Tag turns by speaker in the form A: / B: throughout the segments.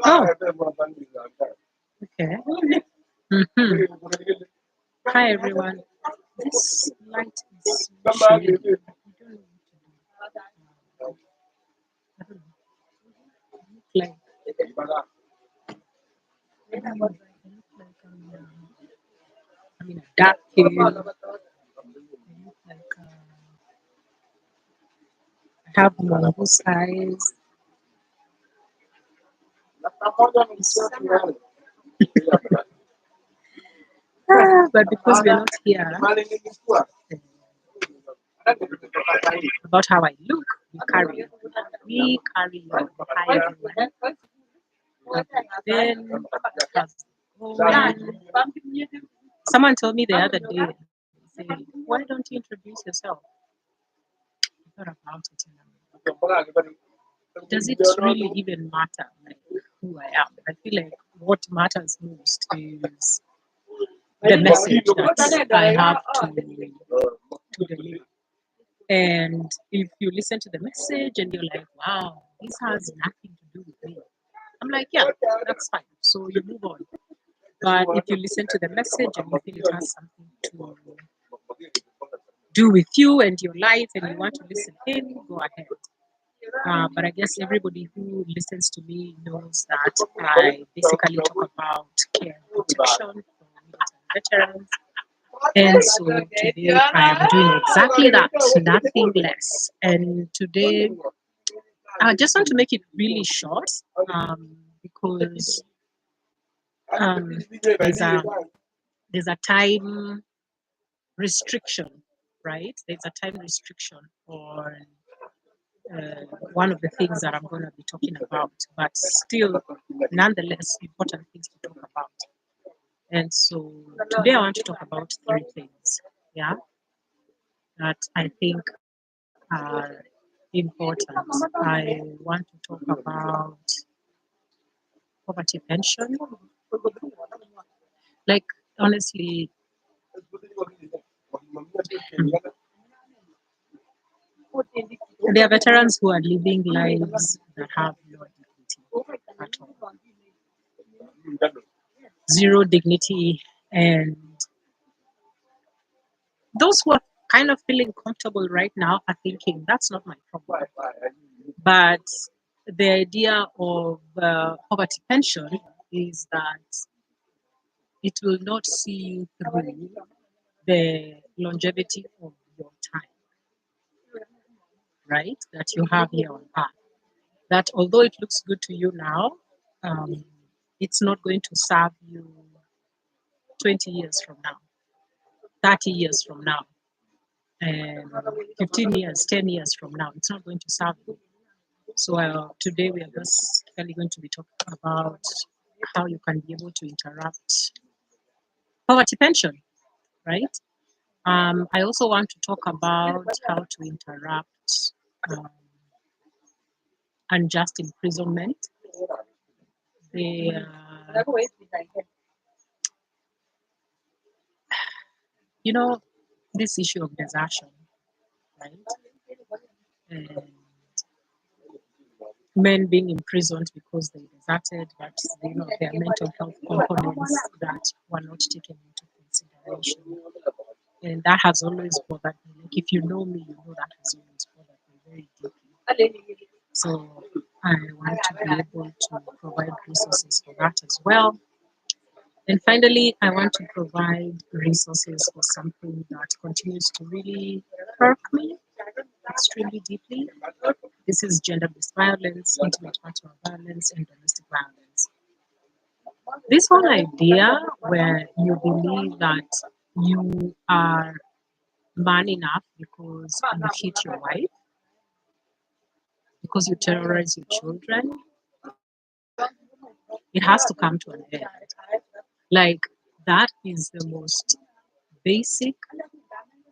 A: Oh, okay. Hi everyone. This light is so shady. I don't know what to do. I don't know. Like I look like I'm in a dark cave. I look like I have mongoose eyes. But because we're not here about how I look, we carry on. Hi everyone. Then someone told me the other day, say, why don't you introduce yourself? I thought about it and does it really even matter like who I am? I feel like what matters most is the message that I have to deliver. And if you listen to the message and you're like, wow, this has nothing to do with me, I'm like, yeah, that's fine. So you move on. But if you listen to the message and you feel it has something to do with you and your life and you want to listen in, go ahead. But I guess everybody who listens to me knows that I basically talk about care and protection for military veterans. And so today I am doing exactly that, nothing less. And today I just want to make it really short because there's a time restriction, right? There's a time restriction on one of the things that I'm going to be talking about, but still, nonetheless, important things to talk about. And so today I want to talk about three things, yeah, that I think are important. I want to talk about poverty pension. Like, honestly, there are veterans who are living lives that have no dignity at all. Zero dignity. And those who are kind of feeling comfortable right now are thinking, that's not my problem. But the idea of poverty pension is that it will not see you through the longevity of your time, right? That you have here on earth. That although it looks good to you now, it's not going to serve you 20 years from now, 30 years from now, and 15 years, 10 years from now. It's not going to serve you. So today we are basically going to be talking about how you can be able to interrupt poverty pension, right? I also want to talk about how to interrupt um, unjust imprisonment. The, this issue of desertion, right? And men being imprisoned because they deserted, but their mental health components that were not taken into consideration. And that has always bothered me. Like if you know me, you know that has always bothered me very deeply. So I want to be able to provide resources for that as well. And finally, I want to provide resources for something that continues to really irk me extremely deeply. This is gender-based violence, intimate partner violence, and domestic violence. This whole idea where you believe that you are man enough because you hit your wife, because you terrorize your children, It has to come to an end. Like, that is the most basic,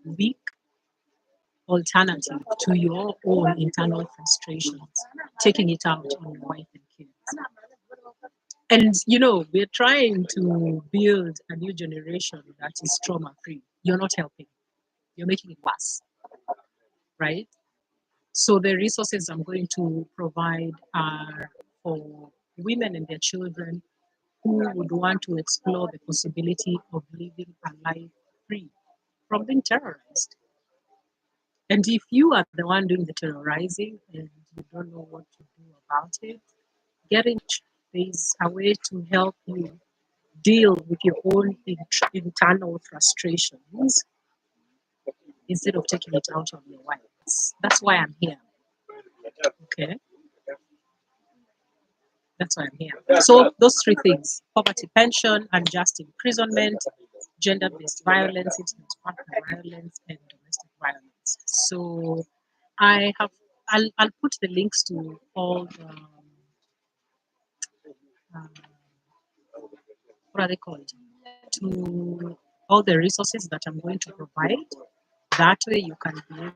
A: weak alternative to your own internal frustrations, taking it out on your wife and kids. And we're trying to build a new generation that is trauma free. You're not helping, you're making it worse, right? So the resources I'm going to provide are for women and their children who would want to explore the possibility of living a life free from being terrorized. And if you are the one doing the terrorizing and you don't know what to do about it, get in touch. There's a way to help you deal with your own internal frustrations instead of taking it out on your wife. That's why I'm here. Okay, that's why I'm here. So those three things: poverty pension, unjust imprisonment, gender-based violence, intimate partner violence, and domestic violence. So I have I'll put the links to all the um, what are they called, to all the resources that I'm going to provide. That way you can be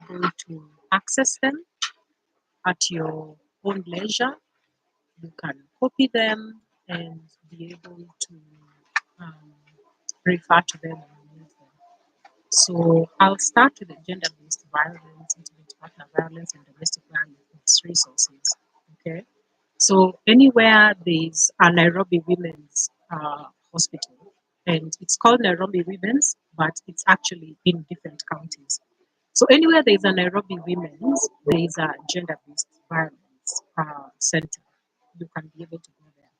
A: able to access them at your own leisure. You can copy them and be able to um, refer to them and use them. So I'll start with the gender-based violence, intimate partner violence, and domestic violence resources. Okay. So anywhere there's a Nairobi Women's Hospital, and it's called Nairobi Women's, but it's actually in different counties. So anywhere there's a Nairobi Women's, there is a gender-based violence center. You can be able to go there.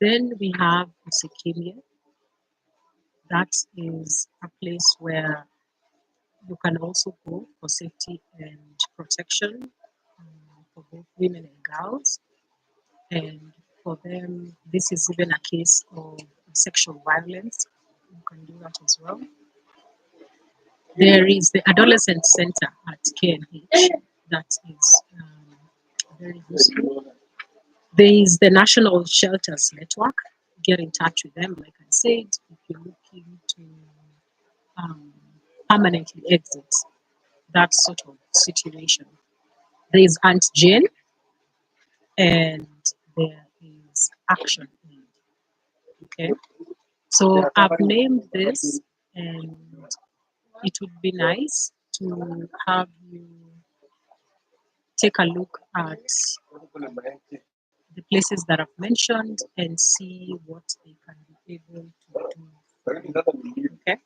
A: Then we have Usikimiye. That is a place where you can also go for safety and protection for both women and girls. And for them, this is even a case of sexual violence. You can do that as well. There is the Adolescent Center at KNH. That is very useful. There is the National Shelters Network. Get in touch with them, like I said, if you're looking to um, permanently exit that sort of situation. There is Aunt Jane, and there is Action Aid. Okay, so I've named this, and it would be nice to have you take a look at the places that I've mentioned and see what they can be able to do for you. Okay,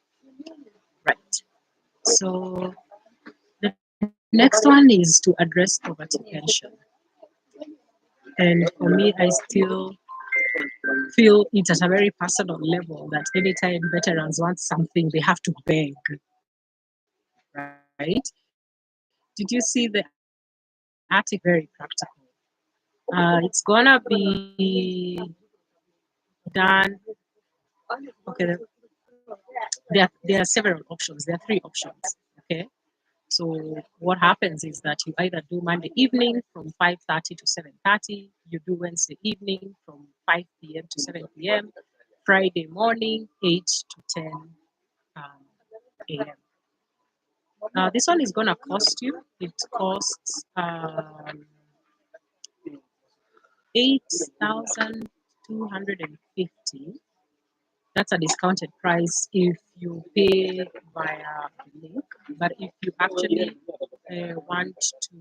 A: right. So the next one is to address poverty pension. And for me, I still feel it at a very personal level that anytime veterans want something, they have to beg, right? Did you see the article? Very practical. It's gonna be done. Okay, there are several options. There are three options. Okay, so what happens is that you either do Monday evening from 5:30 to 7:30. You do Wednesday evening from 5 p.m. to 7 p.m. Friday morning 8 to 10 a.m. This one is gonna cost you. It costs 8,250. That's a discounted price if you pay via the link. But if you actually want to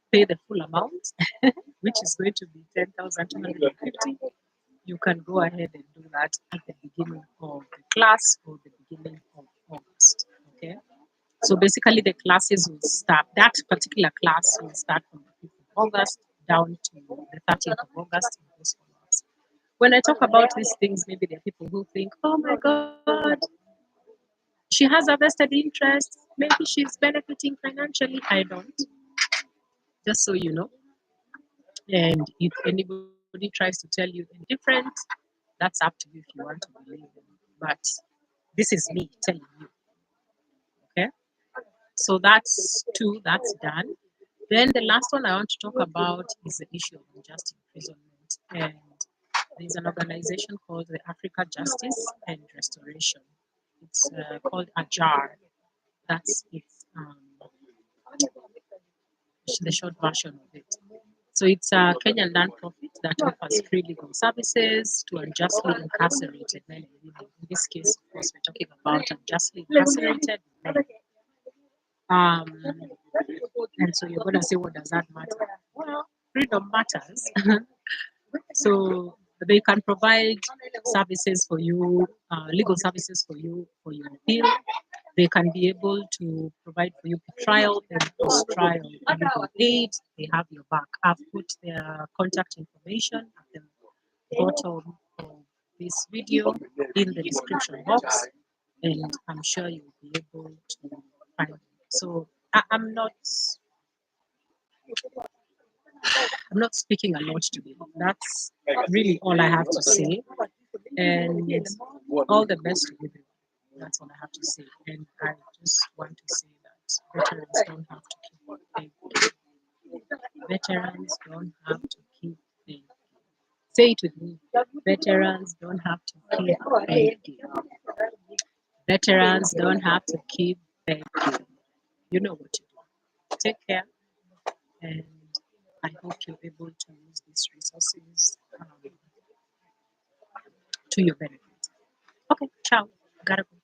A: pay the full amount, which is going to be 10,250, you can go ahead and do that at the beginning of the class or the beginning of August. Okay. So basically, the classes will start. That particular class will start from the 5th of August down to the 30th of August in those follow-ups. When I talk about these things, maybe there are people who think, "Oh my God, she has a vested interest. Maybe she's benefiting financially." I don't. Just so you know. And if anybody tries to tell you any different, that's up to you if you want to believe them. But this is me telling you. Okay. So that's two. That's done. Then the last one I want to talk about is the issue of unjust imprisonment. And there's an organization called the Africa Justice and Restoration. It's called AJAR. That's its the short version of it. So it's a Kenyan non-profit that offers free legal services to unjustly incarcerated men and women. In this case, of course, we're talking about unjustly incarcerated men. And so you're going to say, what does that matter? Well, freedom matters. So they can provide services for you, legal services for you for your appeal. They can be able to provide for you trial and post-trial legal aid. They have your back. I've put their contact information at the bottom of this video in the description box, and I'm sure you'll be able to find it. So I'm not speaking a lot today. That's really all I have to say. And all the best to everyone. That's all I have to say. And I just want to say that veterans don't have to keep begging. Veterans don't have to keep begging. Say it with me. Veterans don't have to keep begging. Veterans don't have to keep begging. You know what to do. Take care, and I hope you're able to use these resources to your benefit. Okay, ciao. Gotta go.